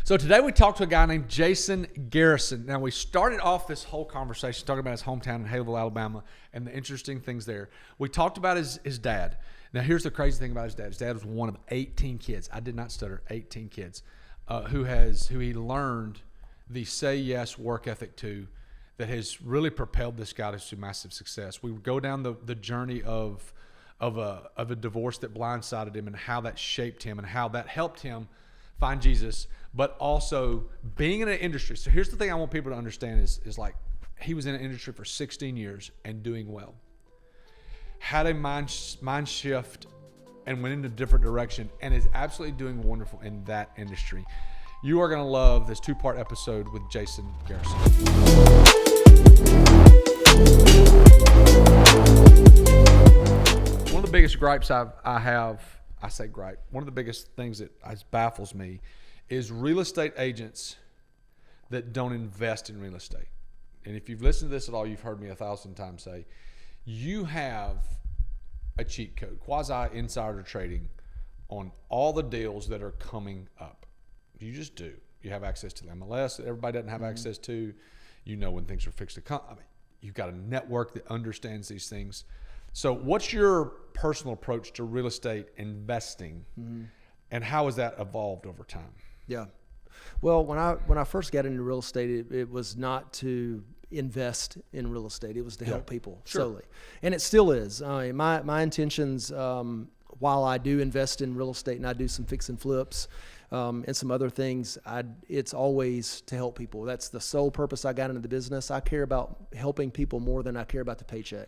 So today we talked to a guy named Jason Garrison. Now, we started off this whole conversation talking about his hometown in Haleville, Alabama, and the interesting things there. We talked about his dad. Now, here's the crazy thing about his dad. His dad was one of 18 kids. I did not stutter. 18 kids who he learned the say yes work ethic to, that has really propelled this guy to massive success. We would go down the journey of a divorce that blindsided him and how that shaped him and how that helped him find Jesus, but also being in an industry. So here's the thing I want people to understand is like, he was in an industry for 16 years and doing well. Had a mind shift and went in a different direction and is absolutely doing wonderful in that industry. You are going to love this 2-part episode with Jason Garrison. One of the biggest gripes one of the biggest things that baffles me is real estate agents that don't invest in real estate. And if you've listened to this at all, you've heard me 1,000 times say, you have a cheat code, quasi insider trading on all the deals that are coming up. You just do. You have access to the MLS that everybody doesn't have access to. You know when things are fixed to come. I mean, you've got a network that understands these things. So what's your personal approach to real estate investing, and how has that evolved over time? Yeah. Well, when I first got into real estate, it was not to invest in real estate. It was to help people solely. And it still is. My intentions, while I do invest in real estate and I do some fix and flips, and some other things, it's always to help people. That's the sole purpose I got into the business. I care about helping people more than I care about the paycheck.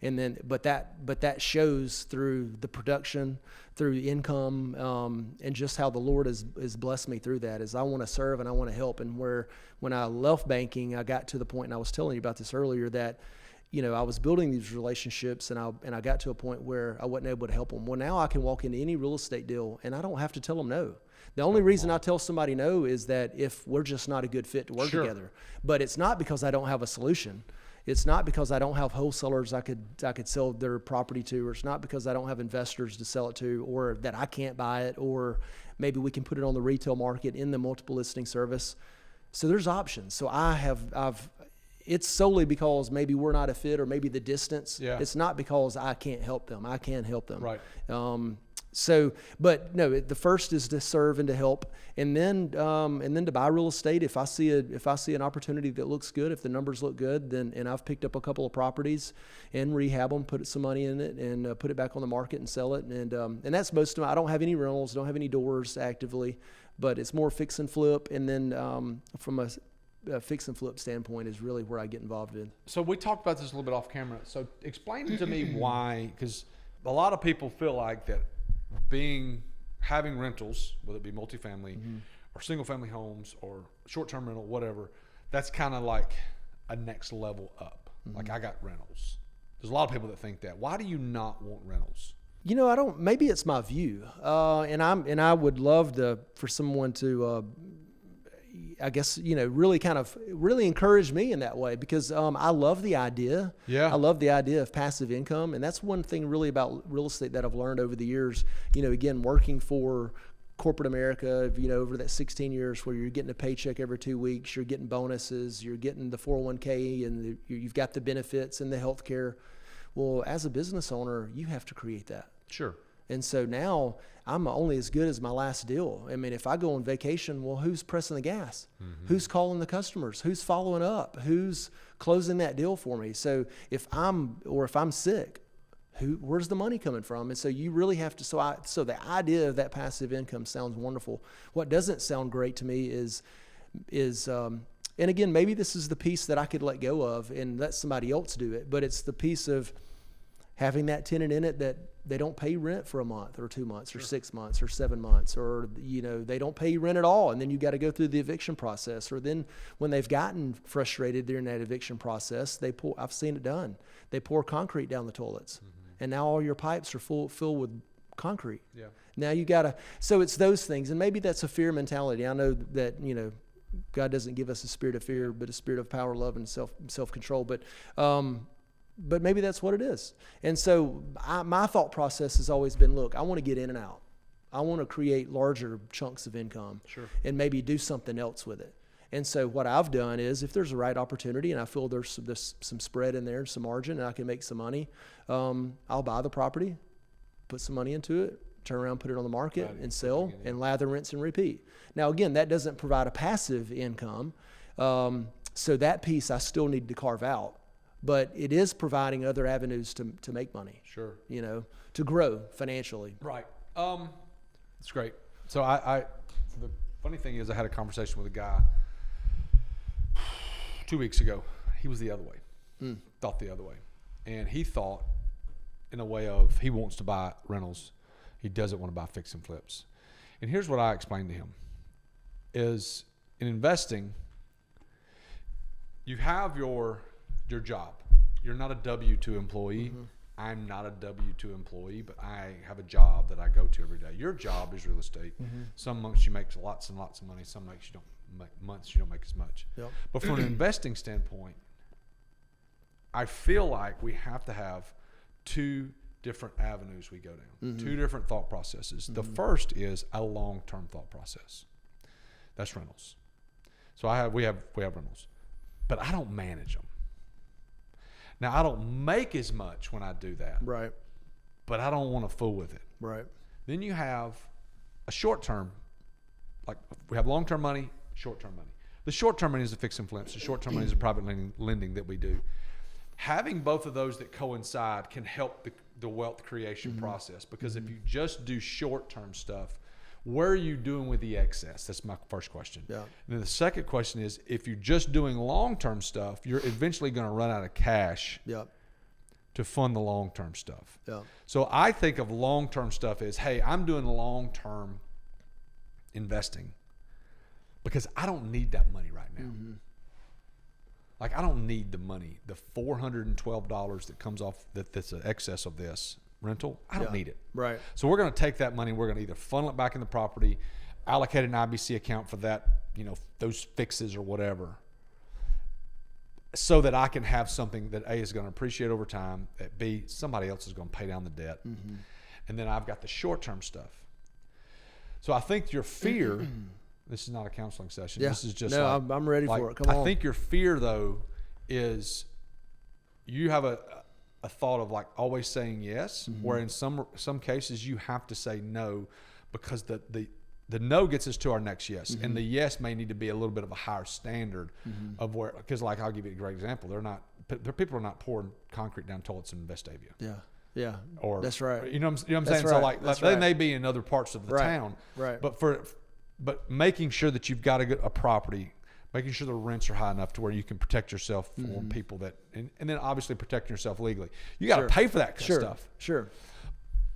And but that shows through the production, through income, and just how the Lord has blessed me through that. Is I want to serve and I want to help. And when I left banking, I got to the point, and I was telling you about this earlier, that I was building these relationships, and I got to a point where I wasn't able to help them. Well, now I can walk into any real estate deal, and I don't have to tell them no. The only reason I tell somebody no is that if we're just not a good fit to work together. But it's not because I don't have a solution. It's not because I don't have wholesalers I could sell their property to, or it's not because I don't have investors to sell it to, or that I can't buy it, or maybe we can put it on the retail market in the multiple listing service. So there's options. So it's solely because maybe we're not a fit, or maybe the distance. Yeah. It's not because I can't help them. I can help them. Right. But no, the first is to serve and to help, and then to buy real estate. If I see an opportunity that looks good, if the numbers look good, and I've picked up a couple of properties and rehab them, put some money in it, and put it back on the market and sell it. And that's most of them. I don't have any rentals, don't have any doors actively, but it's more fix and flip. And then from a fix and flip standpoint is really where I get involved in. So we talked about this a little bit off camera. So explain to me why, because a lot of people feel like that having rentals, whether it be multifamily or single family homes or short-term rental, whatever, that's kind of like a next level up. Like, I got rentals. There's a lot of people that think that. Why do you not want rentals? I don't, maybe it's my view. And I would love for someone to, I guess, really encourage me in that way, because I love the idea. Yeah. I love the idea of passive income. And that's one thing really about real estate that I've learned over the years, again, working for corporate America, over that 16 years where you're getting a paycheck every 2 weeks, you're getting bonuses, you're getting the 401k, and you've got the benefits and the health care. Well, as a business owner, you have to create that. Sure. And so now I'm only as good as my last deal. I mean, if I go on vacation, well, who's pressing the gas? Who's calling the customers? Who's following up? Who's closing that deal for me? So if I'm sick, where's the money coming from? And so you really have to, so the idea of that passive income sounds wonderful. What doesn't sound great to me is, and again, maybe this is the piece that I could let go of and let somebody else do it, but it's the piece of having that tenant in it that they don't pay rent for a month or 2 months or 6 months or 7 months, or, they don't pay rent at all. And then you got to go through the eviction process. Or then when they've gotten frustrated during that eviction process, I've seen it done. They pour concrete down the toilets, and now all your pipes are filled with concrete. Yeah. Now so it's those things. And maybe that's a fear mentality. I know that, God doesn't give us a spirit of fear, but a spirit of power, love, and self-control. But maybe that's what it is. And so my thought process has always been, look, I want to get in and out. I want to create larger chunks of income and maybe do something else with it. And so what I've done is, if there's a right opportunity and I feel there's some spread in there, some margin, and I can make some money, I'll buy the property, put some money into it, turn around, put it on the market, and sell, and lather, rinse, and repeat. Now, again, that doesn't provide a passive income, so that piece I still need to carve out. But it is providing other avenues to make money. Sure. You know, to grow financially. Right. That's great. So the funny thing is, I had a conversation with a guy 2 weeks ago. He was the other way, thought the other way. And he thought in a way of, he wants to buy rentals. He doesn't want to buy fix and flips. And here's what I explained to him is, in investing, you have your job. You're not a W-2 employee. I'm not a W-2 employee, but I have a job that I go to every day. Your job is real estate. Some months you make lots and lots of money. Some months you don't make as much. Yep. But from an investing standpoint, I feel like we have to have two different avenues we go down, two different thought processes. The first is a long-term thought process. That's rentals. So we have rentals, but I don't manage them. Now, I don't make as much when I do that. Right. But I don't want to fool with it. Right. Then you have a short-term, like we have long-term money, short-term money. The short-term money is the fix and flips. The short-term money is the private lending that we do. Having both of those that coincide can help the wealth creation process, because if you just do short-term stuff, where are you doing with the excess? That's my first question. Yeah. And then the second question is, if you're just doing long-term stuff, you're eventually going to run out of cash to fund the long-term stuff. Yeah. So I think of long-term stuff as, hey, I'm doing long-term investing because I don't need that money right now. Like, I don't need the money, the $412 that comes off that's an excess of this rental. I don't need it. Right. So we're going to take that money. We're going to either funnel it back in the property, allocate an IBC account for that, those fixes or whatever, so that I can have something that A, is going to appreciate over time, that B, somebody else is going to pay down the debt. And then I've got the short-term stuff. So I think your fear, this is not a counseling session. This is just I'm ready for it. Come on. I think your fear, though, is you have a thought of like always saying yes, where in some cases you have to say no, because the no gets us to our next yes, and the yes may need to be a little bit of a higher standard of where, because like I'll give you a great example. People are not pouring concrete down toilets in Vestavia. Yeah. Or that's right. You know what I'm saying? Right. So like That's they right. may be in other parts of the town, Right. But making sure that you've got a property, making sure the rents are high enough to where you can protect yourself from people that, and then obviously protecting yourself legally. You got to pay for that kind of stuff. Sure.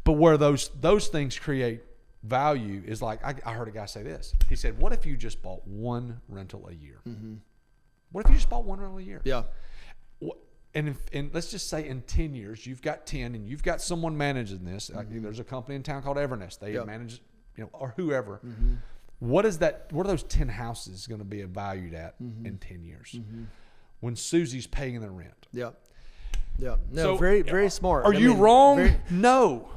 But where those things create value is like, I heard a guy say this. He said, what if you just bought one rental a year? What if you just bought one rental a year? Yeah. And let's just say in 10 years, you've got 10 and you've got someone managing this. There's a company in town called Evernest. They manage, or whoever. What are those 10 houses going to be valued at in 10 years when Susie's paying the rent? Yeah. No, So, very smart. Are you wrong? No.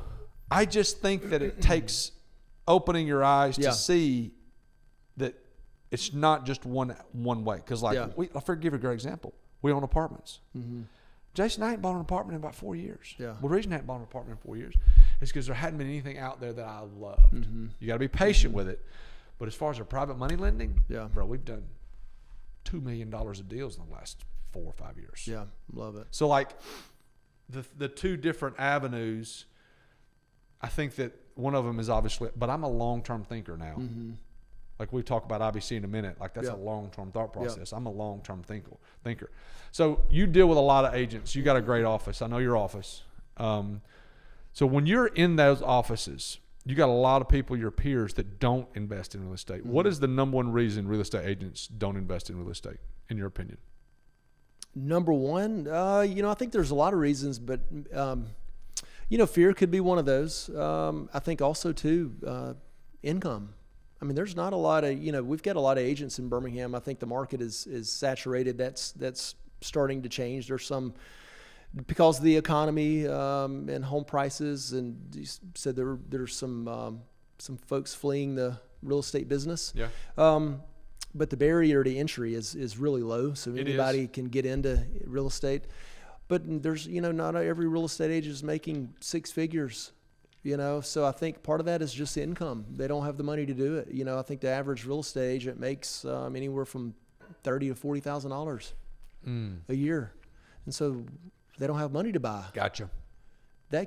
I just think that it takes opening your eyes to see that it's not just one way. Because I'll give you a great example. We own apartments. Jason, I ain't bought an apartment in about 4 years. Yeah. Well, the reason I hadn't bought an apartment in 4 years is because there hadn't been anything out there that I loved. You got to be patient with it. But as far as our private money lending, bro, we've done $2 million of deals in the last 4 or 5 years. Yeah, love it. So like the two different avenues, I think that one of them is obviously, but I'm a long-term thinker now. Like we talk about IBC in a minute, like that's a long-term thought process. I'm a long-term thinker. So you deal with a lot of agents. You got a great office. I know your office. So when you're in those offices, you got a lot of people, your peers, that don't invest in real estate. What is the number one reason real estate agents don't invest in real estate, in your opinion? Number one, I think there's a lot of reasons, but fear could be one of those. I think also too, income. I mean, there's not a lot of, we've got a lot of agents in Birmingham. I think the market is saturated. That's starting to change. There's some, because of the economy and home prices, and you said there's some some folks fleeing the real estate business. Yeah. But the barrier to entry is really low, so anybody can get into real estate. But there's, not every real estate agent is making six figures, So I think part of that is just income. They don't have the money to do it. I think the average real estate agent makes anywhere from $30,000 to $40,000 a year, and so they don't have money to buy. Gotcha.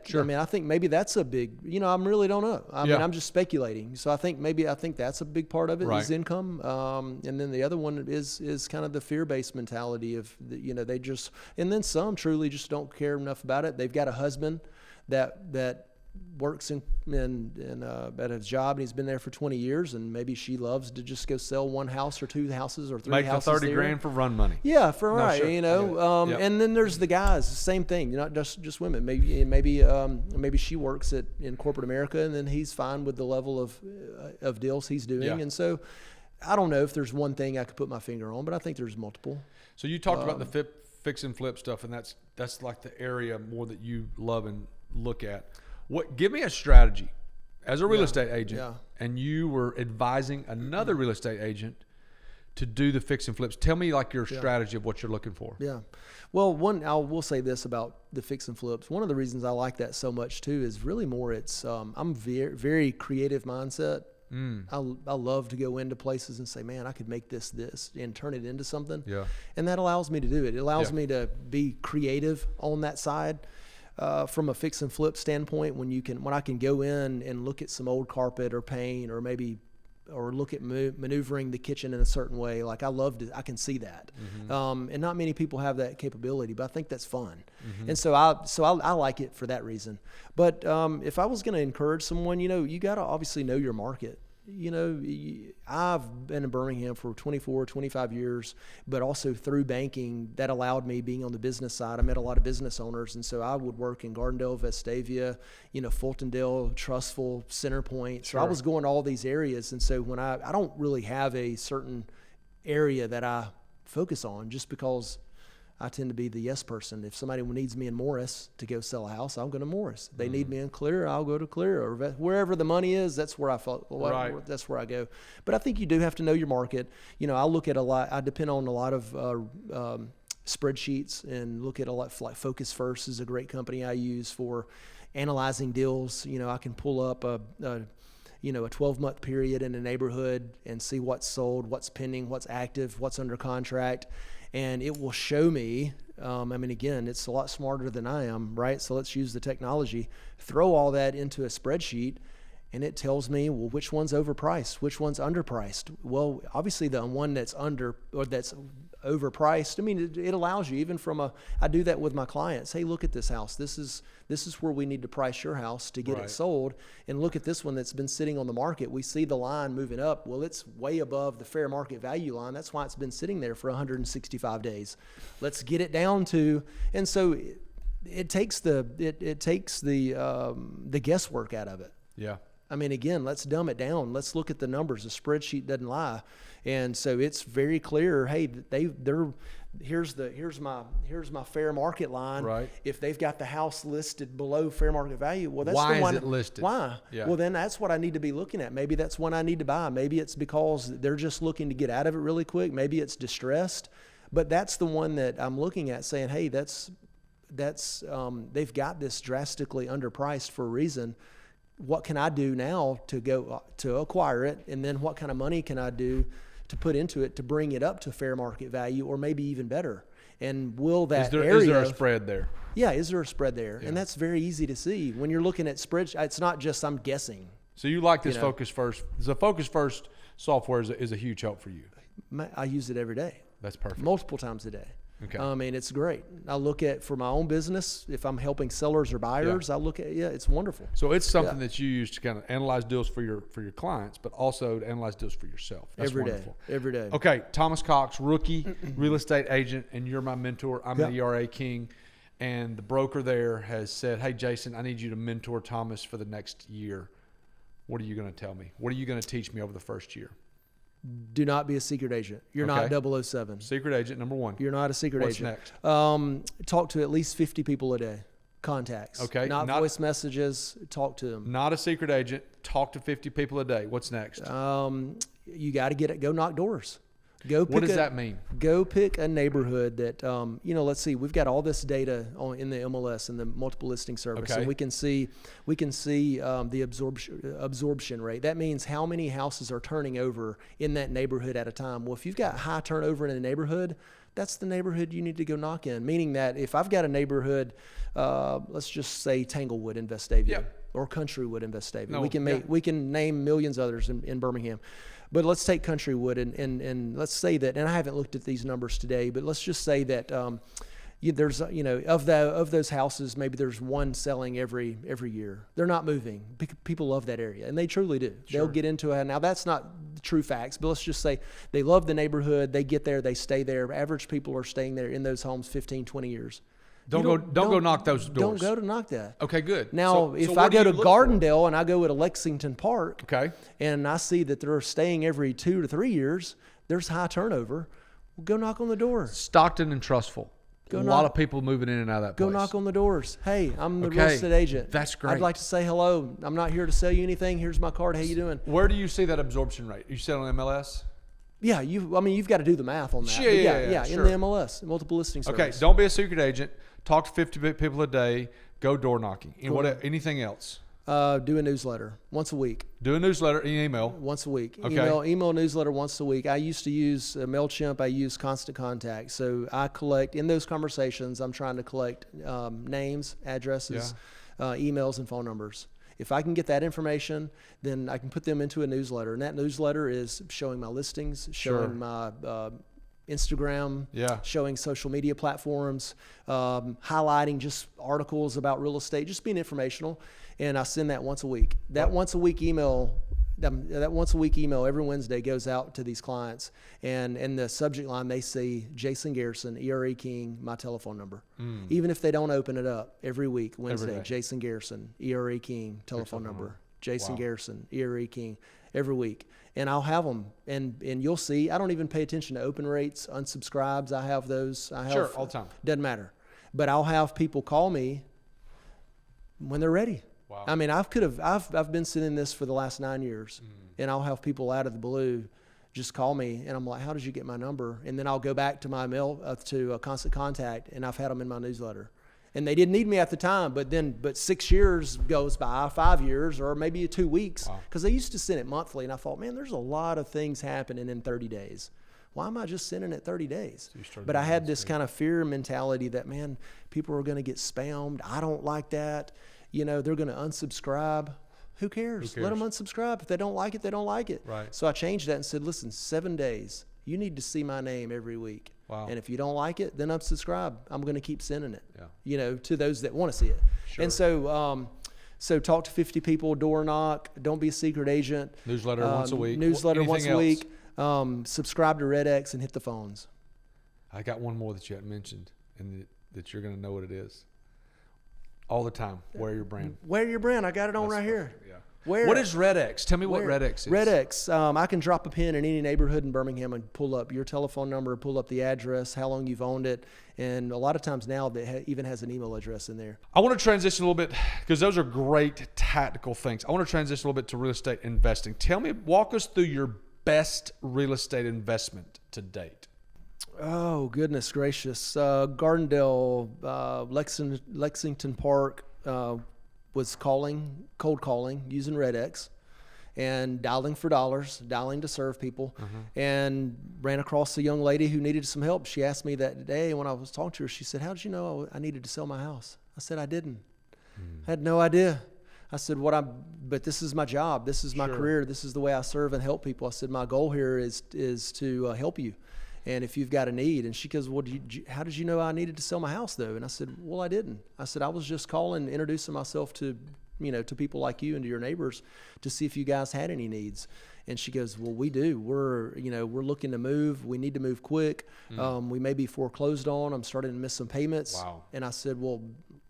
Sure. I think maybe that's a big, I really don't know. I'm just speculating. So I think that's a big part of it is income. And then the other one is kind of the fear-based mentality of, they just, and then some truly just don't care enough about it. They've got a husband that works at his job, and he's been there for 20 years, and maybe she loves to just go sell one house or two houses or three houses. Make the $30,000 for run money. Yeah, sure. And then there's the guys, same thing, not just women. Maybe she works in corporate America, and then he's fine with the level of deals he's doing. Yeah. And so I don't know if there's one thing I could put my finger on, but I think there's multiple. So you talked about the fix and flip stuff, and that's like the area more that you love and look at. Give me a strategy as a real estate agent, and you were advising another real estate agent to do the fix and flips. Tell me like your strategy of what you're looking for. Yeah. Well, will say this about the fix and flips. One of the reasons I like that so much too is really more I'm very, very creative mindset. I love to go into places and say, man, I could make this and turn it into something. Yeah. And that allows me to do it. It allows me to be creative on that side. From a fix and flip standpoint, when I can go in and look at some old carpet or paint, or look at maneuvering the kitchen in a certain way, like I can see that. Mm-hmm. And not many people have that capability, but I think that's fun. Mm-hmm. And so I like it for that reason. But if I was going to encourage someone, you got to obviously know your market. I've been in Birmingham for 24, 25 years, but also through banking, that allowed me, being on the business side, I met a lot of business owners. And so I would work in Gardendale, Vestavia, Fultondale, Trustful, Centerpoint. So I was going to all these areas. And so when I don't really have a certain area that I focus on, just because I tend to be the yes person. If somebody needs me in Morris to go sell a house, I'll go to Morris. If they need me in Clear, I'll go to Clear. Or wherever the money is, that's where that's where I go. But I think you do have to know your market. I look at a lot. I depend on a lot of spreadsheets and look at a lot. Like Focus First is a great company I use for analyzing deals. I can pull up a 12-month period in a neighborhood and see what's sold, what's pending, what's active, what's under contract. And it will show me, again, it's a lot smarter than I am, right? So let's use the technology, throw all that into a spreadsheet, and it tells me, well, which one's overpriced, which one's underpriced. Well, obviously the one that's that's overpriced. It allows you, even I do that with my clients. Hey, look at this house. This is where we need to price your house to get it sold. And look at this one that's been sitting on the market. We see the line moving up. Well, it's way above the fair market value line. That's why it's been sitting there for 165 days. Let's get it down to, and so it takes the guesswork out of it. Yeah. Again, let's dumb it down. Let's look at the numbers. The spreadsheet doesn't lie. And so it's very clear, hey, here's my fair market line. Right. If they've got the house listed below fair market value, well, that's why is it listed? Why? Yeah. Well, then that's what I need to be looking at. Maybe that's one I need to buy. Maybe it's because they're just looking to get out of it really quick. Maybe it's distressed. But that's the one that I'm looking at saying, hey, that's they've got this drastically underpriced for a reason. What can I do now to acquire it? And then what kind of money can I do to put into it to bring it up to fair market value, or maybe even better? And will that is there a spread there? Yeah, is there a spread there? Yeah. And that's very easy to see when you're looking at spreadsheets. It's not just I'm guessing. So you like this Focus First? The Focus First software is a huge help for you. I use it every day. That's perfect. Multiple times a day. Okay. It's great. I look at, for my own business, if I'm helping sellers or buyers, I look at, it's wonderful. So it's something that you use to kind of analyze deals for your clients, but also to analyze deals for yourself. That's wonderful. Every day. Okay. Thomas Cox, rookie real estate agent, and you're my mentor. I'm an ERA king. And the broker there has said, hey, Jason, I need you to mentor Thomas for the next year. What are you going to tell me? What are you going to teach me over the first year? Do not be a secret agent. You're not 007. Secret agent, number one. You're not a secret agent. What's next? Talk to at least 50 people a day. contacts. Okay, Not voice messages. Talk to them. Not a secret agent. Talk to 50 people a day. What's next? You got to go knock doors. What does that mean? Go pick a neighborhood that, let's see, we've got all this data in the MLS and the multiple listing service, Okay. and we can see the absorption rate. That means how many houses are turning over in that neighborhood at a time. Well, if you've got high turnover in a neighborhood, that's the neighborhood you need to go knock in. Meaning that if I've got a neighborhood, let's just say Tanglewood in Vestavia, or Countrywood in Vestavia. We can name millions others in Birmingham. But let's take Countrywood and let's say that, and I haven't looked at these numbers today, but let's just say that there's of those houses, maybe there's one selling every year. They're not moving. People love that area, and they truly do. Sure. They'll get into it. Now that's not true facts, but let's just say they love the neighborhood. They get there, they stay there. Average people are staying there in those homes 15, 20 years. Don't go knock those doors. Don't go to knock that. Okay, good. Now, if I go to Gardendale and I go to Lexington Park, okay, and I see that they're staying every 2 to 3 years, there's high turnover. Well, go knock on the door. Stockton and Trustful. A lot of people moving in and out of that place. Go knock on the doors. Hey, I'm the real estate agent. That's great. I'd like to say hello. I'm not here to sell you anything. Here's my card. How you doing? Where do you see that absorption rate? You see it on MLS? Yeah, you've got to do the math on that. Yeah, in sure. the MLS, multiple listing service. Okay, don't be a secret agent. Talk to 50 people a day. Go door knocking. And anything else? Do a newsletter once a week. Do a newsletter, email. Once a week. Okay. Email newsletter once a week. I used to use MailChimp. I use Constant Contact. So I collect, in those conversations, I'm trying to collect names, addresses, emails, and phone numbers. If I can get that information, then I can put them into a newsletter. And that newsletter is showing my listings, showing my Instagram, showing social media platforms, highlighting just articles about real estate, just being informational. And I send that once a week. That once a week email every Wednesday goes out to these clients. And in the subject line, they see Jason Garrison, ERE King, my telephone number. Even if they don't open it up, every week, Wednesday, Jason Garrison, ERE King, telephone number. Jason Garrison, ERE King, every week. And I'll have them. And you'll see, I don't even pay attention to open rates, unsubscribes. I have those. Sure, all the time. Doesn't matter. But I'll have people call me when they're ready. Wow. I mean, I've been sending this for the last 9 years, and I'll have people out of the blue just call me, and I'm like, how did you get my number? And then I'll go back to my mail, to Constant Contact, and I've had them in my newsletter. And they didn't need me at the time, but 6 years goes by, 5 years, or maybe 2 weeks, because they used to send it monthly, and I thought, man, there's a lot of things happening in 30 days. Why am I just sending it 30 days? But I had this kind of fear mentality that, man, people are going to get spammed. I don't like that. They're going to unsubscribe. Who cares? Let them unsubscribe. If they don't like it, they don't like it. Right. So I changed that and said, listen, 7 days. You need to see my name every week. Wow. And if you don't like it, then unsubscribe. I'm going to keep sending it, to those that want to see it. Sure. And so talk to 50 people, door knock. Don't be a secret agent. Newsletter once a week. Newsletter once a week. Subscribe to RedX and hit the phones. I got one more that you hadn't mentioned, and that you're going to know what it is. All the time. Wear your brand. Wear your brand. I got it on right here. Yeah. What is RedX? Tell me what RedX is. RedX. I can drop a pin in any neighborhood in Birmingham and pull up your telephone number, pull up the address, how long you've owned it, and a lot of times now that even has an email address in there. I want to transition a little bit because those are great tactical things. I want to transition a little bit to real estate investing. Walk us through your best real estate investment to date. Oh, goodness gracious. Gardendale, Lexington Park was cold calling, using RedX and dialing for dollars, dialing to serve people, and ran across a young lady who needed some help. She asked me that day when I was talking to her, she said, how did you know I needed to sell my house? I said, I didn't. I had no idea. I said, but this is my job. This is my career. This is the way I serve and help people. I said, my goal here is to help you. And if you've got a need. And she goes, well, how did you know I needed to sell my house though? And I said, well, I didn't. I said, I was just calling, introducing myself to people like you and to your neighbors to see if you guys had any needs. And she goes, well, we do. We're looking to move. We need to move quick. We may be foreclosed on. I'm starting to miss some payments. Wow. And I said, well,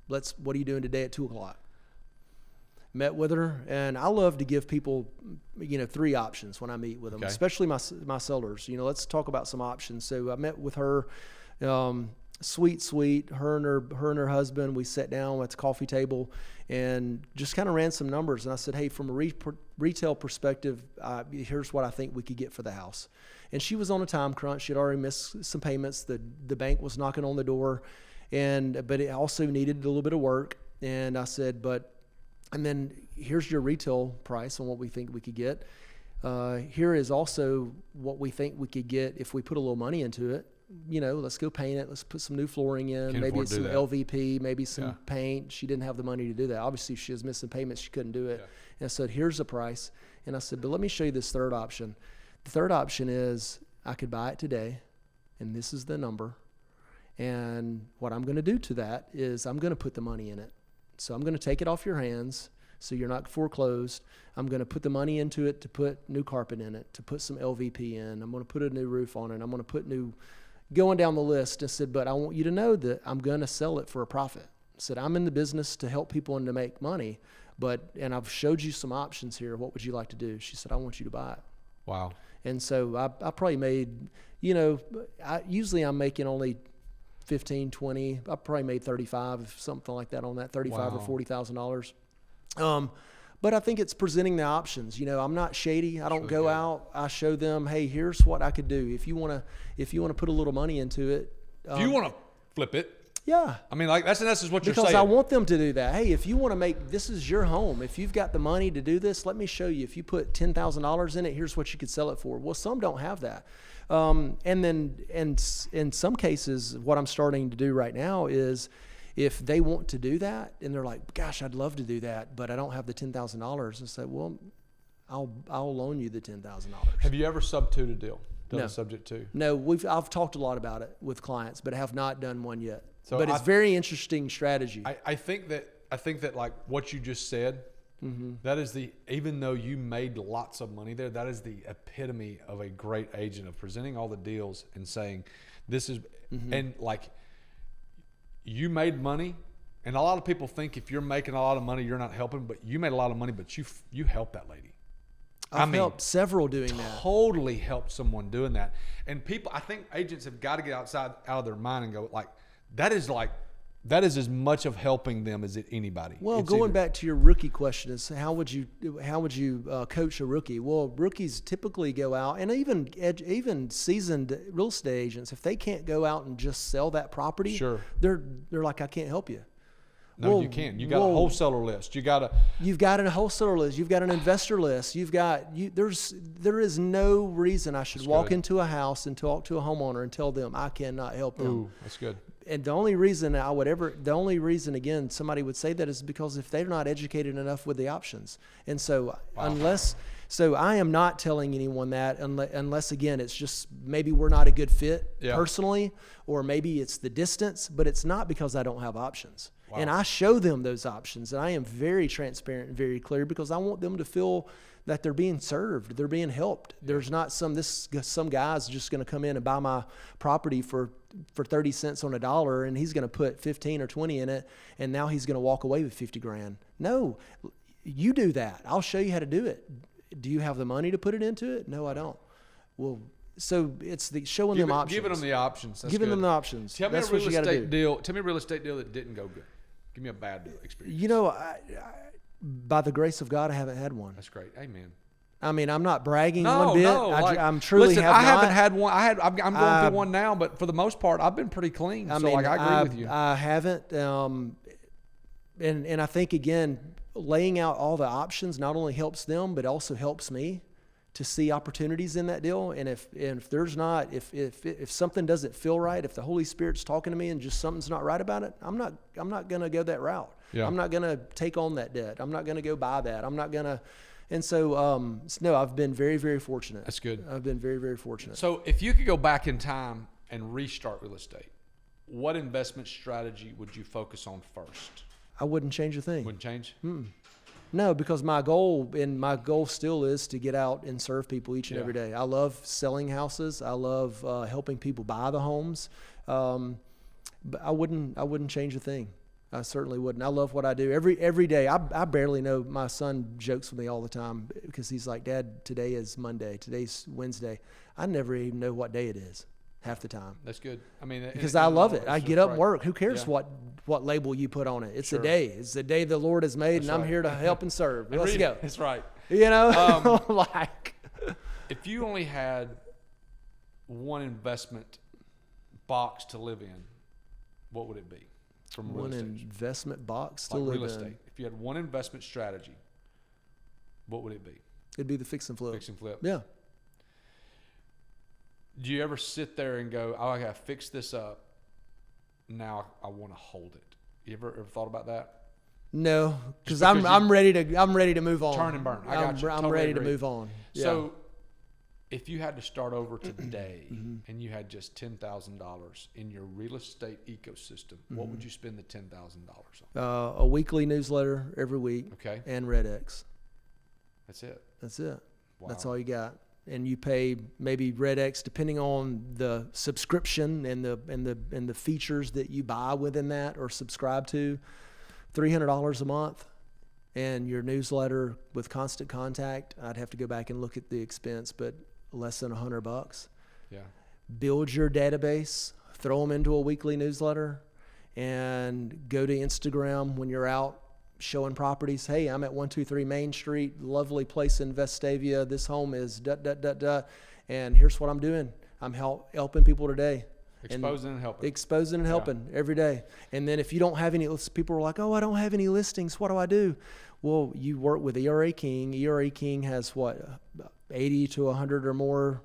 what are you doing today at 2:00? Met with her, and I love to give people, 3 options when I meet with them, especially my sellers. Let's talk about some options. So I met with her. Sweet. Her and her husband, we sat down at the coffee table and just kind of ran some numbers. And I said, hey, from a retail perspective, here's what I think we could get for the house. And she was on a time crunch. She had already missed some payments. The bank was knocking on the door, but it also needed a little bit of work. And I said, and then here's your retail price on what we think we could get. Here is also what we think we could get if we put a little money into it. Let's go paint it. Let's put some new flooring in. Maybe it's some LVP, maybe some paint. She didn't have the money to do that. Obviously, if she was missing payments, she couldn't do it. Yeah. And I said, here's the price. And I said, but let me show you this third option. The third option is I could buy it today, and this is the number. And what I'm going to do to that is I'm going to put the money in it. So I'm going to take it off your hands so you're not foreclosed. I'm going to put the money into it to put new carpet in it, to put some LVP in. I'm going to put a new roof on it. I'm going to put going down the list. I said, but I want you to know that I'm going to sell it for a profit. I said, I'm in the business to help people and to make money, and I've showed you some options here. What would you like to do? She said, I want you to buy it. Wow. And so I probably made, usually I'm making only 15, 20. I probably made 35, something like that on that, 35 or $40,000. But I think it's presenting the options. I'm not shady. I don't go out. I show them, hey, here's what I could do. If you want to put a little money into it. If you want to flip it. Yeah. I mean, that's what you're saying. Because I want them to do that. Hey, if you want to this is your home. If you've got the money to do this, let me show you. If you put $10,000 in it, here's what you could sell it for. Well, some don't have that. And then in some cases, what I'm starting to do right now is if they want to do that and they're like, gosh, I'd love to do that, but I don't have the $10,000. I say, well, I'll loan you the $10,000. Have you ever sub-2'd a deal? Done No. a subject to? No, I've talked a lot about it with clients, but have not done one yet. But it's very interesting strategy. I think that like what you just said, that is even though you made lots of money there, that is the epitome of a great agent, of presenting all the deals and saying, this is, and like you made money. And a lot of people think if you're making a lot of money, you're not helping, but you made a lot of money, but you helped that lady. I've helped several doing that. Totally helped someone doing that. And I think agents have got to get out of their mind and go that is as much of helping them as anybody. Well, going back to your rookie question is how would you coach a rookie? Well, rookies typically go out, and even seasoned real estate agents, if they can't go out and just sell that property, sure, they're like, I can't help you. No, you can. You got a wholesaler list. You've got a wholesaler list. You've got an investor list. There is no reason I should walk into a house and talk to a homeowner and tell them I cannot help them. Ooh, that's good. And the only reason again somebody would say that is because if they're not educated enough with the options. And so I am not telling anyone that unless again, it's just maybe we're not a good fit personally, or maybe it's the distance, but it's not because I don't have options. Wow. And I show them those options, and I am very transparent and very clear because I want them to feel that they're being served, they're being helped. Yeah. There's not some guy's just going to come in and buy my property for 30 cents on a dollar, and he's going to put 15 or 20 in it, and now he's going to walk away with 50 grand. No, you do that. I'll show you how to do it. Do you have the money to put it into it? No, I don't. Well, so it's showing them options. Giving them the options. That's giving good. them the options. Tell me a real estate deal. Tell me a real estate deal that didn't go good. Give me a bad experience. By the grace of God, I haven't had one. That's great. Amen. I mean, I'm not bragging one bit. I'm truly listen, have I not. haven't had one. I'm going through one now, but for the most part, I've been pretty clean. I agree with you. I haven't. And I think, again, laying out all the options not only helps them, but also helps me to see opportunities in that deal. And if there's not, if something doesn't feel right, if the Holy Spirit's talking to me and just something's not right about it, I'm not going to go that route. Yeah. I'm not going to take on that debt. I'm not going to go buy that. I'm not going to. And so, no, I've been very, very fortunate. That's good. I've been very, very fortunate. So if you could go back in time and restart real estate, what investment strategy would you focus on first? I wouldn't change a thing. Wouldn't change? No, because my goal still is to get out and serve people each and every day. I love selling houses. I love helping people buy the homes. But I wouldn't change a thing. I certainly wouldn't. I love what I do every day. I barely know. My son jokes with me all the time because he's like, Dad, today is Monday. Today's Wednesday. I never even know what day it is. half the time. That's good. I mean, Because I love it. I get up and right. work. Who cares Yeah. what label you put on it? It's Sure. the day. It's the day the Lord has made, That's and I'm right. here to help and serve. Let's go. That's right. You know, like If you only had one investment box to live in, what would it be from real one estate? investment box to Like live real in. estate. If you had one investment strategy, what would it be? It'd be the fix and flip. Fix and flip. Yeah. Do you ever sit there and go, "Oh, I got to fix this up. Now I want to hold it." You ever thought about that? No, because because I'm ready to move on. Turn and burn. I got you. I'm Totally ready agree. to move on. Yeah. So, if you had to start over today and you had just $10,000 in your real estate ecosystem, what would you spend the $10,000 on? A weekly newsletter every week. Okay, And Red X. that's it. That's it. That's Wow. all you got. And you pay maybe Red X depending on the subscription and the features that you buy within that or subscribe to, $300 a month. And your newsletter with Constant Contact, I'd have to go back and look at the expense, but less than $100. Yeah. Build your database, throw them into a weekly newsletter, and go to Instagram when you're out showing properties. Hey, I'm at 123 Main Street, lovely place in Vestavia. This home is ... And here's what I'm doing. I'm helping people today. Exposing and helping. Exposing and helping every day. And then if you don't have any, people are like, "Oh, I don't have any listings. What do I do?" Well, you work with ERA King. ERA King has 80 to 100 or more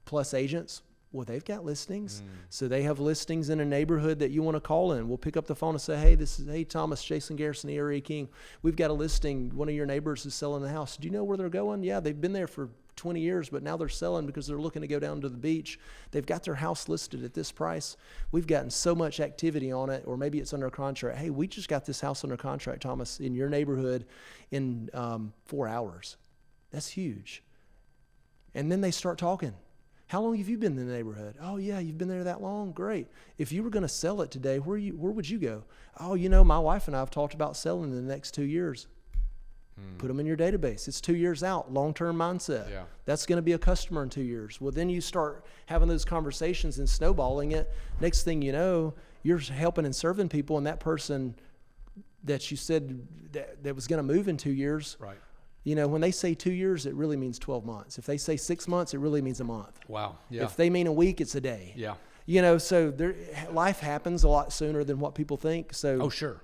plus agents. Well, they've got listings. So they have listings in a neighborhood that you want to call in. We'll pick up the phone and say, hey, Thomas, Jason Garrison, ERA King. We've got a listing. One of your neighbors is selling the house. Do you know where they're going? Yeah, they've been there for 20 years, but now they're selling because they're looking to go down to the beach. They've got their house listed at this price. We've gotten so much activity on it, or maybe it's under contract. Hey, we just got this house under contract, Thomas, in your neighborhood in 4 hours. That's huge. And then they start talking. How long have you been in the neighborhood? Oh, yeah, you've been there that long? Great. If you were going to sell it today, where would you go? Oh, my wife and I have talked about selling in the next 2 years. Put them in your database. It's 2 years out, long-term mindset. Yeah. That's going to be a customer in 2 years. Well, then you start having those conversations and snowballing it. Next thing you know, you're helping and serving people, and that person that you said that was going to move in 2 years, Right. When they say 2 years, it really means 12 months. If they say 6 months, it really means a month. Wow. Yeah. If they mean a week, it's a day. Yeah. So life happens a lot sooner than what people think. So, Oh, sure.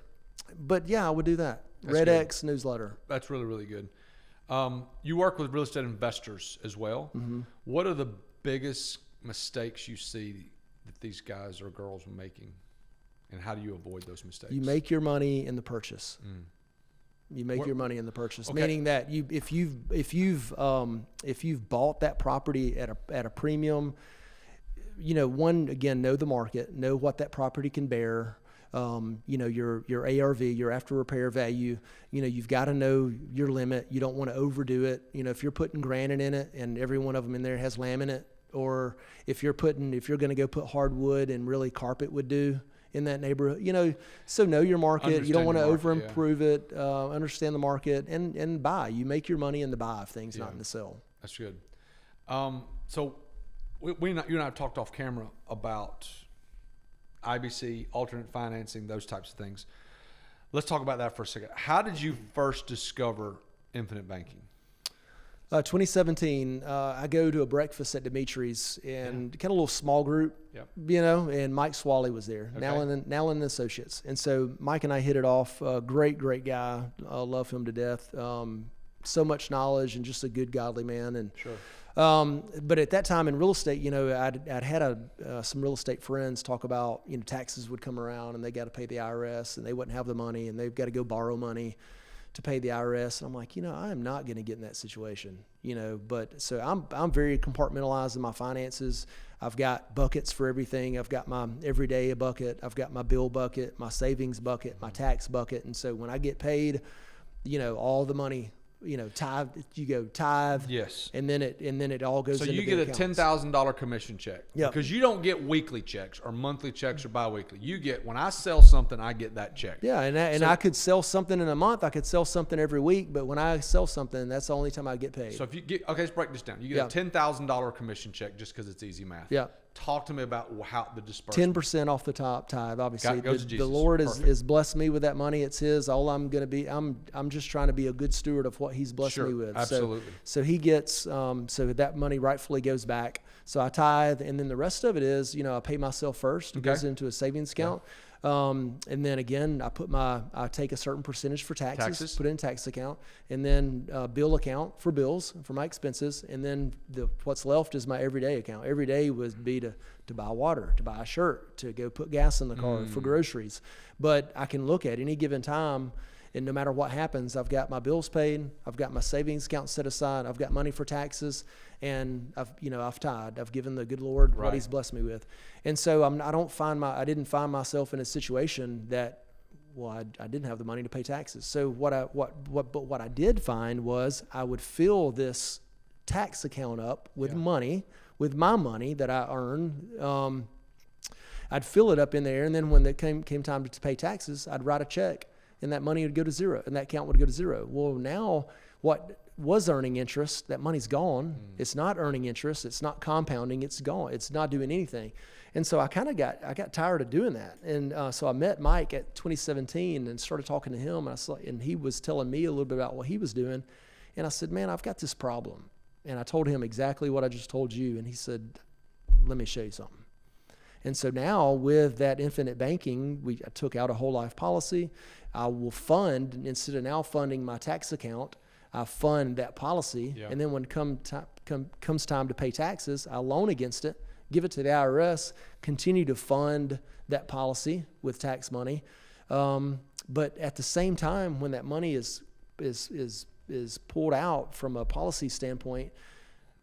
but yeah, I would do that. That's Red good. X newsletter. That's really, really good. You work with real estate investors as well. What are the biggest mistakes you see that these guys or girls are making, and how do you avoid those mistakes? You make your money in the purchase. You make your money in the purchase, Okay. meaning that if you've bought that property at a premium, know the market, know what that property can bear. Your ARV, your after repair value, you've got to know your limit. You don't want to overdo it. If you're putting granite in it and every one of them in there has laminate, or if you're going to go put hardwood and really carpet would do in that neighborhood, so know your market. You don't want to over improve it, understand the market and buy. You make your money in the buy of things, not in the sell. That's good. So you and I have talked off camera about IBC, alternate financing, those types of things. Let's talk about that for a second. How did you first discover infinite banking? 2017, I go to a breakfast at Dimitri's and kind of a little small group, and Mike Swally was there, Nowlin and Associates. And so Mike and I hit it off. Great guy. I love him to death. So much knowledge and just a good, godly man. And Sure. But at that time in real estate, I'd had some real estate friends talk about, taxes would come around and they got to pay the IRS and they wouldn't have the money and they've got to go borrow money to pay the IRS. And I'm like, I am not going to get in that situation, but so I'm very compartmentalized in my finances. I've got buckets for everything. I've got my everyday bucket. I've got my bill bucket, my savings bucket, my tax bucket. And so when I get paid, all the money, tithe, you go tithe. Yes. And then it all goes So into you get a accounts. $10,000 commission check. Yep. Because you don't get weekly checks or monthly checks or biweekly. You get, when I sell something, I get that check. Yeah, and I could sell something in a month. I could sell something every week, but when I sell something, that's the only time I get paid. So if you get, okay, let's break this down. You get a $10,000 commission check just because it's easy math. Yeah. Talk to me about how the disbursement. 10% off the top tithe. Obviously, Goes to the Jesus. Lord Perfect. is blessed me with that money. It's His. All I'm going to be, I'm just trying to be a good steward of what He's blessed Sure, me with. absolutely. So He gets, so that money rightfully goes back. So I tithe, and then the rest of it is, I pay myself first. It Okay. goes into a savings account. And then again, I take a certain percentage for taxes, put it in a tax account, and then bill account for bills, for my expenses. And then what's left is my everyday account. Every day would be to buy water, to buy a shirt, to go put gas in the car, for groceries. But I can look at any given time, and no matter what happens, I've got my bills paid, I've got my savings account set aside, I've got money for taxes, and I've tithed. I've given the good Lord what He's blessed me with. And so I didn't find myself in a situation that, I didn't have the money to pay taxes. So what I did find was I would fill this tax account up with money, with my money that I earn. I'd fill it up in there, and then when it came time to pay taxes, I'd write a check, and that money would go to zero, and that account would go to zero. Well, now what was earning interest, that money's gone. It's not earning interest. It's not compounding. It's gone. It's not doing anything. And so I got tired of doing that. And so I met Mike at 2017 and started talking to him. And he was telling me a little bit about what he was doing. And I said, man, I've got this problem. And I told him exactly what I just told you. And he said, let me show you something. And so now with that infinite banking, I took out a whole life policy. I will fund, instead of now funding my tax account, I fund that policy. And then when comes time to pay taxes, I loan against it, give it to the IRS, continue to fund that policy with tax money. But at the same time, when that money is pulled out from a policy standpoint,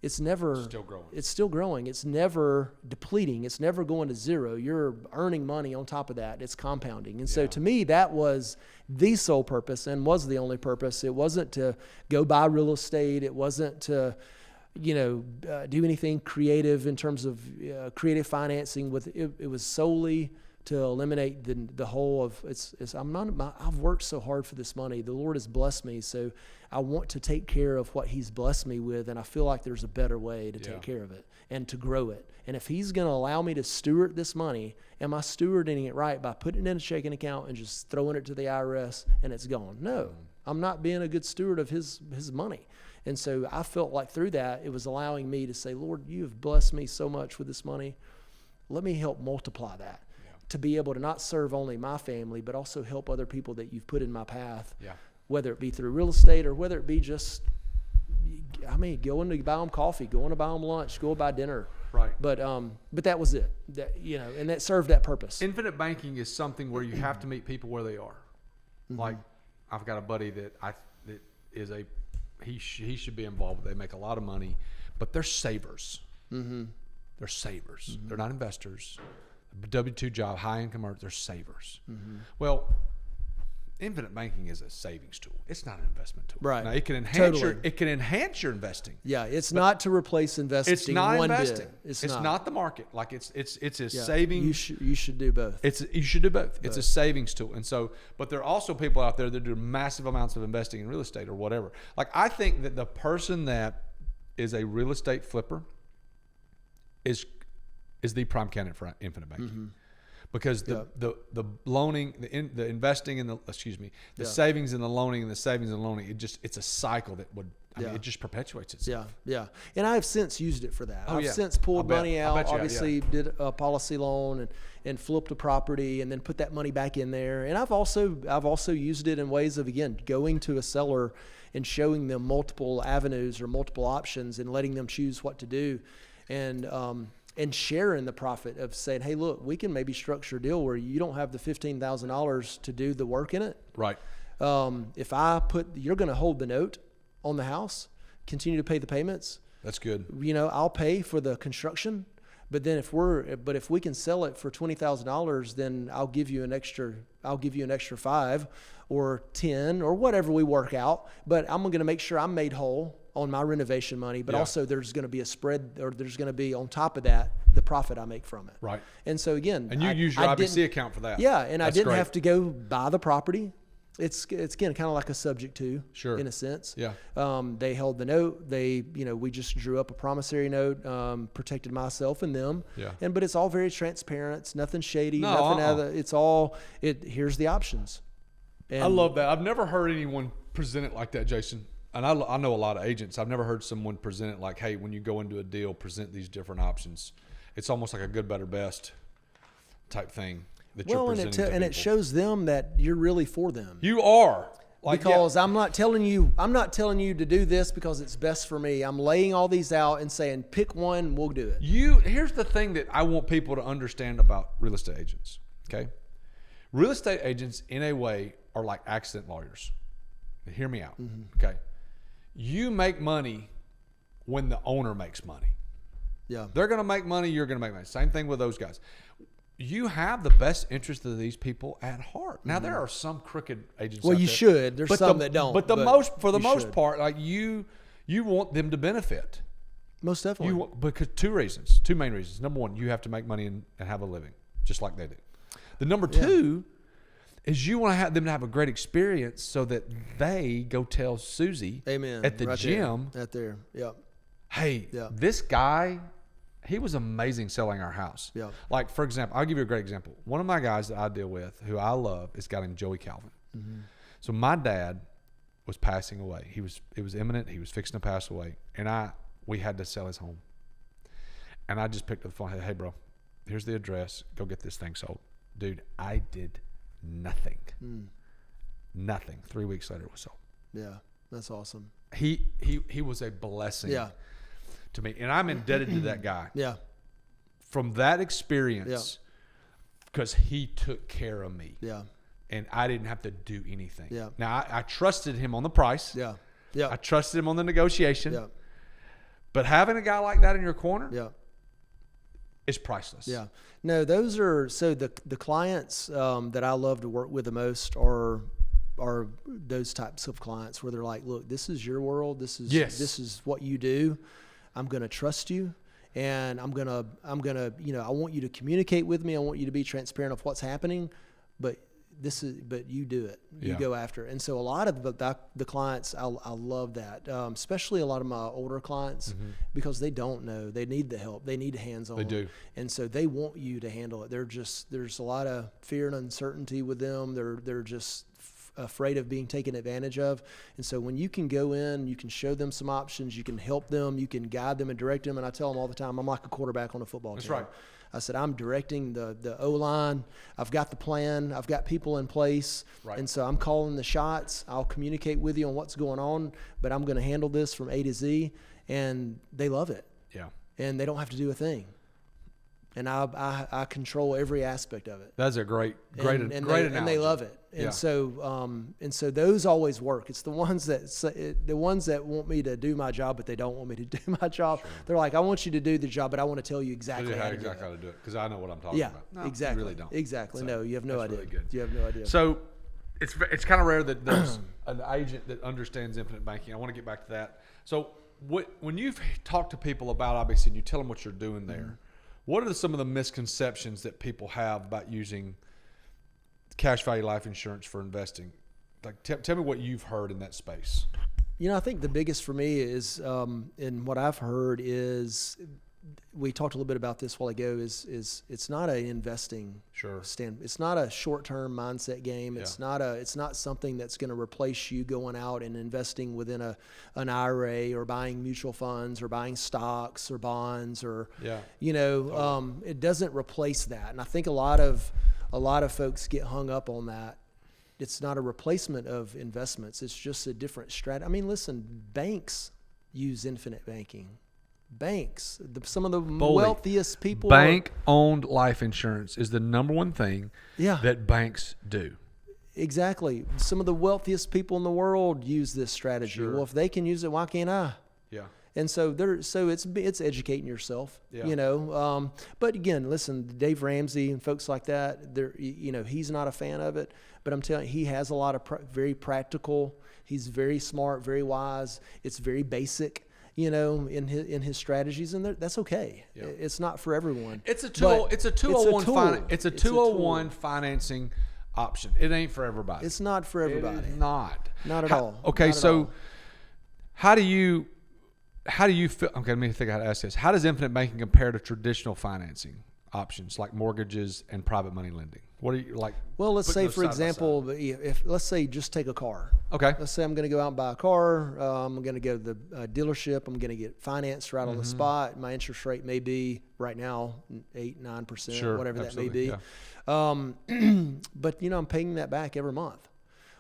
it's still growing. It's never depleting. It's never going to zero. You're earning money on top of that. It's compounding. And so to me, that was the sole purpose and was the only purpose. It wasn't to go buy real estate. It wasn't to, do anything creative in terms of creative financing. It was solely to eliminate the whole of I've worked so hard for this money. The Lord has blessed me, so I want to take care of what He's blessed me with, and I feel like there's a better way to take care of it and to grow it. And if He's going to allow me to steward this money, am I stewarding it right by putting it in a checking account and just throwing it to the IRS and it's gone? No, I'm not being a good steward of His money. And so I felt like through that, it was allowing me to say, Lord, you have blessed me so much with this money. Let me help multiply that. To be able to not serve only my family, but also help other people that you've put in my path, whether it be through real estate or whether it be just, going to buy them coffee, going to buy them lunch, go buy dinner. Right. But that was it. And that served that purpose. Infinite banking is something where you have to meet people where they are. Like, I've got a buddy that he should be involved. They make a lot of money, but they're savers. They're savers. They're not investors. W-2 job, high income earners, they're savers. Well, infinite banking is a savings tool. It's not an investment tool. Right. Now, it can enhance your investing. Yeah, it's not to replace investing. It's not one investing. Bit. It's not the market. Like it's a savings. You should do both. You should do both. It's a savings tool. And so, but there are also people out there that do massive amounts of investing in real estate or whatever. Like, I think that the person that is a real estate flipper is the prime candidate for infinite banking, because the loaning, the investing, and the savings and the loaning and the savings and loaning, it's a cycle that would, it just perpetuates itself. Yeah. And I have since used it for that. Oh, I've since pulled money out, obviously did a policy loan and flipped a property and then put that money back in there. And I've also used it in ways of, again, going to a seller and showing them multiple avenues or multiple options and letting them choose what to do. And sharing the profit of saying, hey, look, we can maybe structure a deal where you don't have the $15,000 to do the work in it. Right. If you're going to hold the note on the house, continue to pay the payments. That's good. I'll pay for the construction, but then if we can sell it for $20,000, then I'll give you an extra $5 or $10 or whatever we work out. But I'm going to make sure I'm made whole on my renovation money, but also there's going to be a spread, or there's going to be on top of that the profit I make from it. Right. And so again, and you use your IBC account for that. Yeah, and I didn't have to go buy the property. It's again kind of like a subject to, Sure. in a sense. Yeah. They held the note. We just drew up a promissory note, protected myself and them. Yeah. But it's all very transparent. It's nothing shady. No, nothing out of it's all. Here's the options. And I love that. I've never heard anyone present it like that, Jason. And I know a lot of agents. I've never heard someone present it like, hey, when you go into a deal, present these different options. It's almost like a good, better, best type thing that you're presenting to people. It shows them that you're really for them. You are. Because I'm not telling you to do this because it's best for me. I'm laying all these out and saying, pick one, we'll do it. Here's the thing that I want people to understand about real estate agents. Okay. Real estate agents, in a way, are like accident lawyers. Hear me out. Mm-hmm. Okay. You make money when the owner makes money. Yeah. They're going to make money. You're going to make money. Same thing with those guys. You have the best interest of these people at heart. Now, there are some crooked agents out there. Well, you should. There's some that don't. But for the most part, like you want them to benefit. Most definitely. Because two main reasons. Number one, you have to make money and have a living, just like they do. The number two is you want to have them to have a great experience so that they go tell Susie Amen. at the gym. Right there. Yep. Hey, this guy, he was amazing selling our house. Yeah. Like, for example, I'll give you a great example. One of my guys that I deal with, who I love, is a guy named Joey Calvin. Mm-hmm. So my dad was passing away. It was imminent. He was fixing to pass away. And we had to sell his home. And I just picked up the phone and said, hey, bro, here's the address. Go get this thing sold. Dude, I did nothing. Nothing. 3 weeks later, it was sold. Yeah, that's awesome. He was a blessing to me. And I'm indebted to that guy. Yeah. From that experience, because he took care of me. Yeah. And I didn't have to do anything. Yeah. Now, I trusted him on the price. Yeah. Yeah. I trusted him on the negotiation. Yeah. But having a guy like that in your corner is priceless. Yeah. No, those are so the clients that I love to work with the most are those types of clients where they're like, look, this is your world. This is what you do. I'm going to trust you. And I'm gonna, I want you to communicate with me. I want you to be transparent of what's happening, but you do it. You go after it. And so a lot of the clients, I love that, especially a lot of my older clients, because they don't know. They need the help. They need hands-on. They do. And so they want you to handle it. There's a lot of fear and uncertainty with them. They're just afraid of being taken advantage of. And so when you can go in, you can show them some options, you can help them, you can guide them and direct them. And I tell them all the time, I'm like a quarterback on a football team. That's right. I said, I'm directing the O-line. I've got the plan. I've got people in place. Right. And so I'm calling the shots. I'll communicate with you on what's going on, but I'm going to handle this from A to Z. And they love it. Yeah. And they don't have to do a thing. And I control every aspect of it. That's a great analogy. And they love it. And so those always work. It's the ones that want me to do my job, but they don't want me to do my job. Sure. They're like, I want you to do the job, but I want to tell you exactly how to do it because I know what I'm talking about. No, exactly. You really don't. Exactly. So no, you have no idea. Really good. You have no idea. So it's kind of rare that there's an agent that understands infinite banking. I want to get back to that. So when you've talked to people about IBC and you tell them what you're doing there, what are some of the misconceptions that people have about using cash value life insurance for investing? Like, tell me what you've heard in that space. I think the biggest for me is, and what I've heard is, we talked a little bit about this a while ago, is it's not an investing stand. It's not a short-term mindset game. It's not something that's going to replace you going out and investing within an IRA or buying mutual funds or buying stocks or bonds or it doesn't replace that. And I think a lot of folks get hung up on that. It's not a replacement of investments. It's just a different strategy. I mean, listen, banks use infinite banking. Banks, some of the wealthiest people. Bank-owned life insurance is the number one thing that banks do. Exactly. Some of the wealthiest people in the world use this strategy. Sure. Well, if they can use it, why can't I? Yeah. And so it's educating yourself, But again, listen, Dave Ramsey and folks like that, he's not a fan of it. But I'm telling you, he has a lot of very practical. He's very smart, very wise. It's very basic. In his strategies, and that's okay. Yeah. It's not for everyone. It's a tool. It's a 201 financing option. It ain't for everybody. It's not for everybody. It is not. Not at all. Okay, Not at so all. how do you feel? Okay, let me think how to ask this. How does infinite banking compare to traditional financing options like mortgages and private money lending? What are you like? Well, let's putting say, those for side by example, if let's say just take a car. Okay. Let's say I'm going to go out and buy a car. I'm going to go to the dealership. I'm going to get financed right on the spot. My interest rate may be right now 8-9%, Sure, whatever absolutely, that may be. But I'm paying that back every month.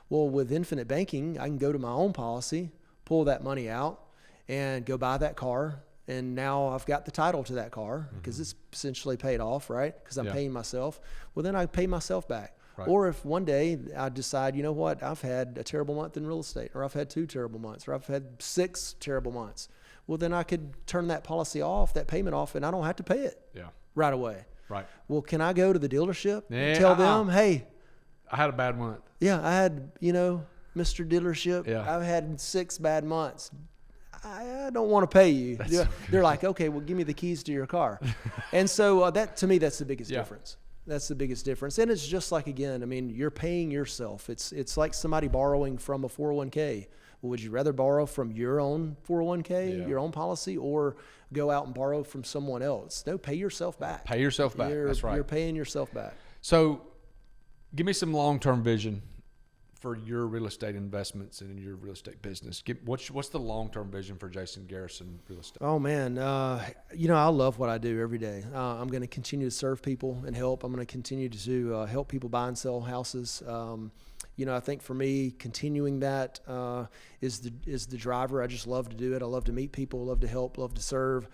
Well, with infinite banking, I can go to my own policy, pull that money out, and go buy that car. And now I've got the title to that car because it's essentially paid off, right? Because I'm paying myself. Well, then I pay myself back. Right. Or if one day I decide, you know what, I've had a terrible month in real estate, or I've had 2 terrible months, or I've had 6 terrible months. Well, then I could turn that policy off, that payment off, and I don't have to pay it right away. Right. Well, can I go to the dealership and tell them, hey, I had a bad month. Yeah, I had, Mr. Dealership, Yeah. I've had 6 bad months. I don't want to pay you. They're like, okay, well, give me the keys to your car. And so that, to me, that's the biggest difference. That's the biggest difference. And it's just like, again, I mean, you're paying yourself. It's like somebody borrowing from a 401k. Well, would you rather borrow from your own 401k, your own policy, or go out and borrow from someone else? No, pay yourself back. Pay yourself back. That's right. You're paying yourself back. So give me some long-term vision for your real estate investments and in your real estate business. What's the long-term vision for Jason Garrison Real Estate? Oh man, I love what I do every day. I'm going to continue to serve people and help. I'm going to continue to help people buy and sell houses. I think for me, continuing that is the driver. I just love to do it. I love to meet people, love to help, love to serve.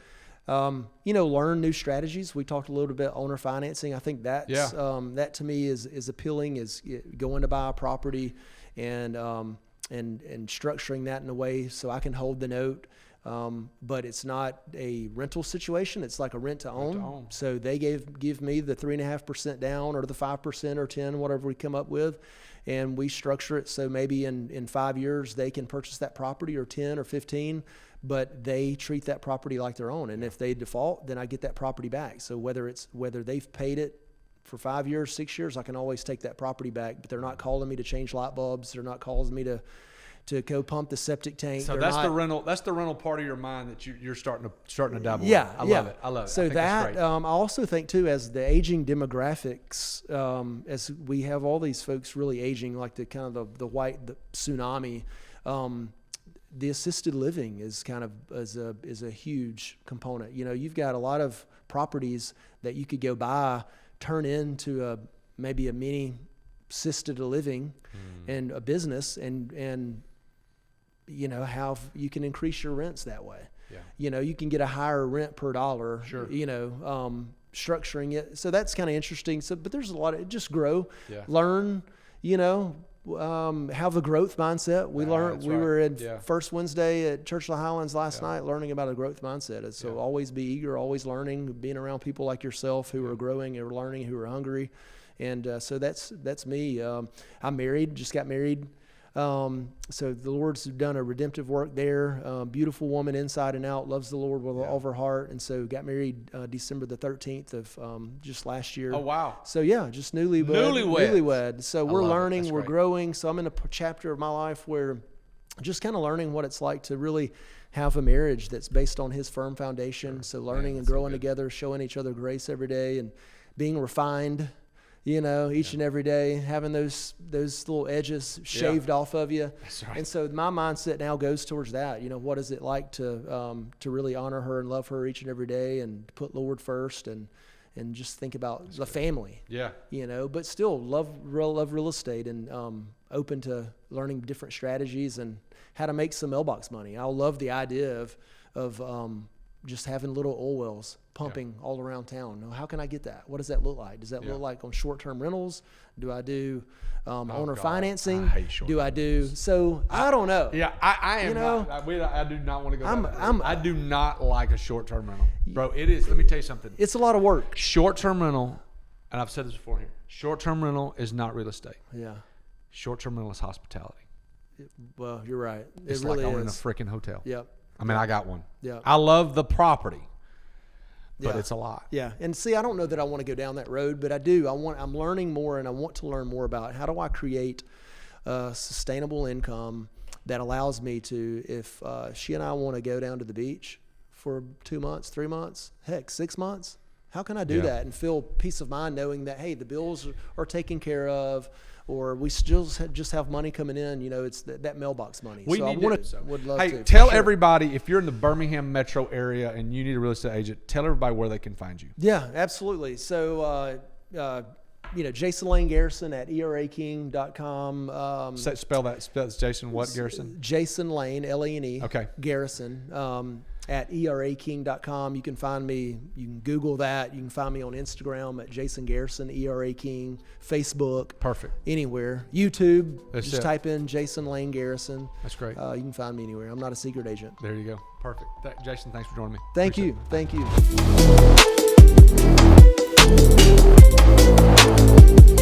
Learn new strategies. We talked a little bit about owner financing. I think that's that to me is appealing. Is going to buy a property and structuring that in a way so I can hold the note. But it's not a rental situation. It's like a rent to own. So they give me the 3.5% down, or the 5% or 10, whatever we come up with, and we structure it so maybe in 5 years they can purchase that property, or 10 or 15. But they treat that property like their own. And if they default, then I get that property back. So whether they've paid it for 5 years, 6 years, I can always take that property back. But they're not calling me to change light bulbs. They're not calling me to go pump the septic tank. So the rental. That's the rental part of your mind that you're starting to dabble with. Yeah, I love it. So that I also think too, as the aging demographics, as we have all these folks really aging, like the kind of the tsunami. The assisted living is kind of is a huge component. You've got a lot of properties that you could go buy, turn into maybe a mini assisted living and a business, and how you can increase your rents that way. Yeah. You can get a higher rent per dollar. Sure. Structuring it. So that's kind of interesting. So, but there's a lot of just grow, learn. Have a growth mindset. We were in first Wednesday at Church of the Highlands last night learning about a growth mindset. And so always be eager, always learning, being around people like yourself who are growing and learning, who are hungry. And so that's me. I'm married, just got married. So the Lord's done a redemptive work there. Beautiful woman inside and out, loves the Lord with all of her heart. And so got married December the 13th of just last year. Oh, wow. So just newlywed. So we're learning, we're growing. So I'm in a chapter of my life where just kind of learning what it's like to really have a marriage that's based on His firm foundation. So learning and growing together, showing each other grace every day, and being refined, each and every day, having those little edges shaved off of you. That's right. And so my mindset now goes towards that. What is it like to really honor her and love her each and every day, and put Lord first, and just think about the family. Yeah. But still love real estate, and open to learning different strategies and how to make some mailbox money. I love the idea of just having little oil wells pumping all around town. How can I get that? What does that look like? Does that look like on short-term rentals? Do I do owner financing? I hate short-term rentals. So I don't know. Yeah, I am. I do not want to go down that road. I do not like a short-term rental, bro. It is. Let me tell you something. It's a lot of work. Short-term rental, and I've said this before here. Short-term rental is not real estate. Yeah. Short-term rental is hospitality. Well, you're right. It's really like owning a freaking hotel. Yep. I mean, I got one. Yeah. I love the property, but it's a lot. Yeah. And see, I don't know that I want to go down that road, but I do. I'm learning more, and I want to learn more about how do I create sustainable income that allows me to, if she and I want to go down to the beach for 2 months, 3 months, heck, 6 months, how can I do that and feel peace of mind knowing that, hey, the bills are taken care of, or we still just have money coming in? You know, it's that mailbox money. Would love to. Hey, tell everybody, if you're in the Birmingham metro area and you need a real estate agent, tell everybody where they can find you. Yeah, absolutely. So, Jason Lane Garrison at eraking.com. Spell that. Jason what, Garrison? Jason Lane, Lane. Okay. Garrison. At eraking.com. You can find me. You can Google that. You can find me on Instagram at Jason Garrison, ERA King, Facebook. Perfect. Anywhere. YouTube. That's just it. type in Jason Lane Garrison. That's great. You can find me anywhere. I'm not a secret agent. There you go. Perfect. Jason, thanks for joining me. Thank Appreciate you. it. Thank you.